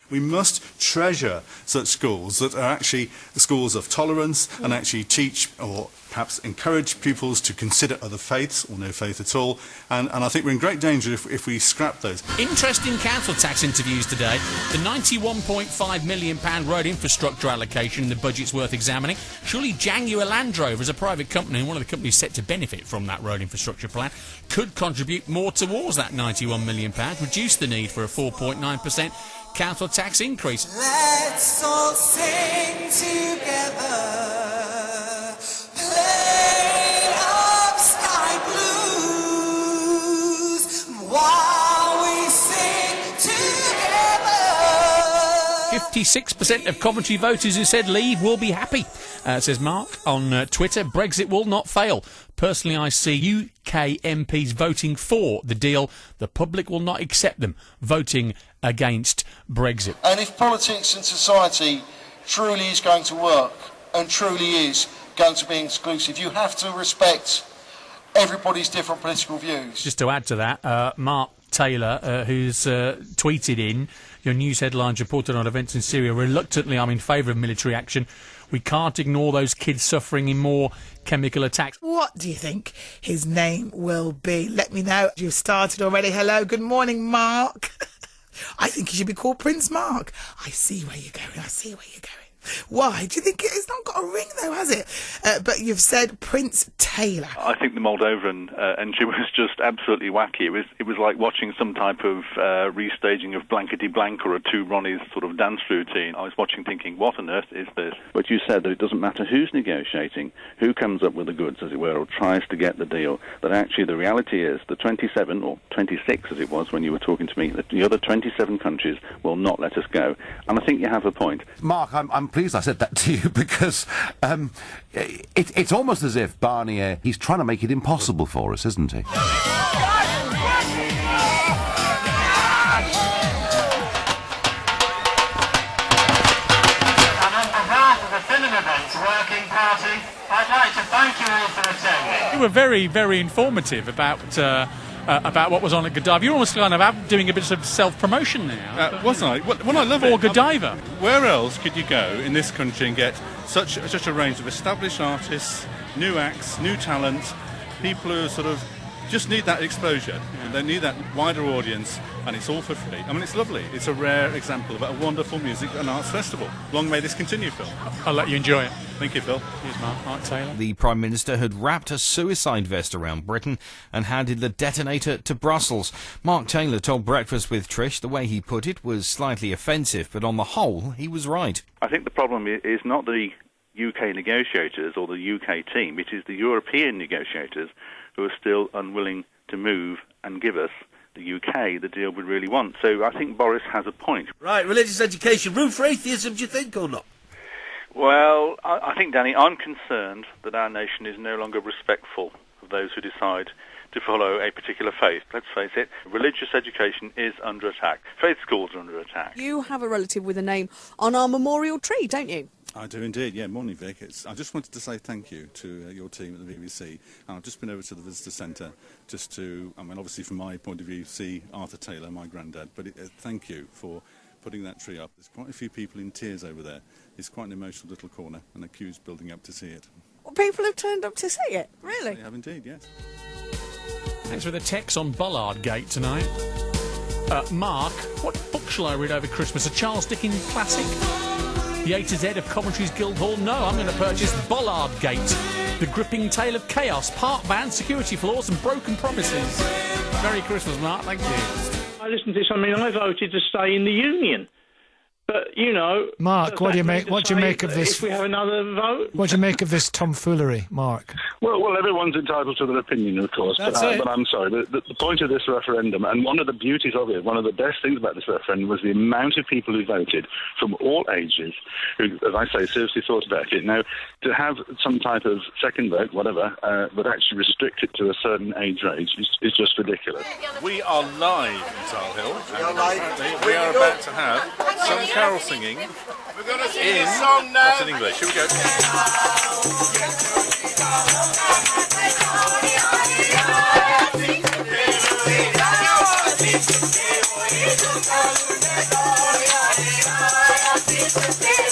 We must treasure such schools that are actually schools of tolerance and actually teach or perhaps encourage pupils to consider other faiths or no faith at all. And I think we're in great danger if we scrap those. Interesting council tax interviews today. The £91.5 million road infrastructure allocation in the budget's worth examining. Surely Jaguar Land Rover, as a private company and one of the companies set to benefit from that road infrastructure plan, could contribute more towards that £91 million, reduce the need for a 4.9% council tax increase. Let's all sing together, play up sky blues, while we sing together. 56% of Coventry voters who said leave will be happy, says Mark on Twitter. Brexit will not fail. Personally, I see UK MPs voting for the deal. The public will not accept them voting against Brexit. And if politics and society truly is going to work and truly is going to be exclusive, you have to respect everybody's different political views. Just to add to that, Mark Taylor, who's tweeted in, your news headlines reported on events in Syria, reluctantly I'm in favour of military action. We can't ignore those kids suffering in more chemical attacks. What do you think his name will be? Let me know. You've started already. Hello, good morning, Mark. I think he should be called Prince Mark. I see where you're going. Why? Do you think it's not got a ring, though, has it? But you've said Prince Taylor. I think the Moldovan entry was just absolutely wacky. It was like watching some type of restaging of Blankety Blank or a Two Ronnies sort of dance routine. I was watching thinking, what on earth is this? But you said that it doesn't matter who's negotiating, who comes up with the goods, as it were, or tries to get the deal, that actually the reality is the 27, or 26 as it was when you were talking to me, that the other 27 countries will not let us go. And I think you have a point. Mark, I'm pleased I said that to you, because it's almost as if Barnier, he's trying to make it impossible for us, isn't he? Working Party, I'd like to thank you all for attending. You were very, very informative about what was on at Godiva. You're almost kind of doing a bit of self-promotion now. Wasn't I? Well, I love For it. Godiva. Where else could you go in this country and get such a range of established artists, new acts, new talent, people who sort of just need that exposure. Yeah. They need that wider audience, and it's all for free. I mean, it's lovely. It's a rare example of a wonderful music and arts festival. Long may this continue, Phil. I'll let you enjoy it. Thank you, Phil. Here's Mark Taylor. The Prime Minister had wrapped a suicide vest around Britain and handed the detonator to Brussels. Mark Taylor told Breakfast with Trish the way he put it was slightly offensive, but on the whole, he was right. I think the problem is not the UK negotiators or the UK team. It is the European negotiators who are still unwilling to move and give us, the UK, the deal we really want. So I think Boris has a point. Right, religious education, room for atheism, do you think, or not? Well, I think, Danny, I'm concerned that our nation is no longer respectful of those who decide to follow a particular faith. Let's face it, religious education is under attack. Faith schools are under attack. You have a relative with a name on our memorial tree, don't you? I do indeed, yeah. Morning, Vic. I just wanted to say thank you to your team at the BBC. And I've just been over to the Visitor Centre just to, I mean, obviously from my point of view, see Arthur Taylor, my granddad. But thank you for putting that tree up. There's quite a few people in tears over there. It's quite an emotional little corner, and the queue's building up to see it. Well, people have turned up to see it, really? They have indeed, yes. Thanks for the text on Bollard Gate tonight. Mark, what book shall I read over Christmas? A Charles Dickens classic? The A to Z of Coventry's Guildhall? No, I'm going to purchase Bollard Gate. The gripping tale of chaos, park bans, security flaws and broken promises. Merry Christmas, Mark. Thank you. I listened to something. I voted to stay in the Union. But, you know... Mark, what do you make of this... If we have another vote... What do you make of this tomfoolery, Mark? Well, everyone's entitled to their opinion, of course. But I'm sorry, the point of this referendum, and one of the beauties of it, one of the best things about this referendum was the amount of people who voted from all ages, who, as I say, seriously thought about it. Now, to have some type of second vote, whatever, but actually restrict it to a certain age range is just ridiculous. We are live in Tile Hill. We are about to have some carol singing in song now. That's in English. Here we go. Happy birthday,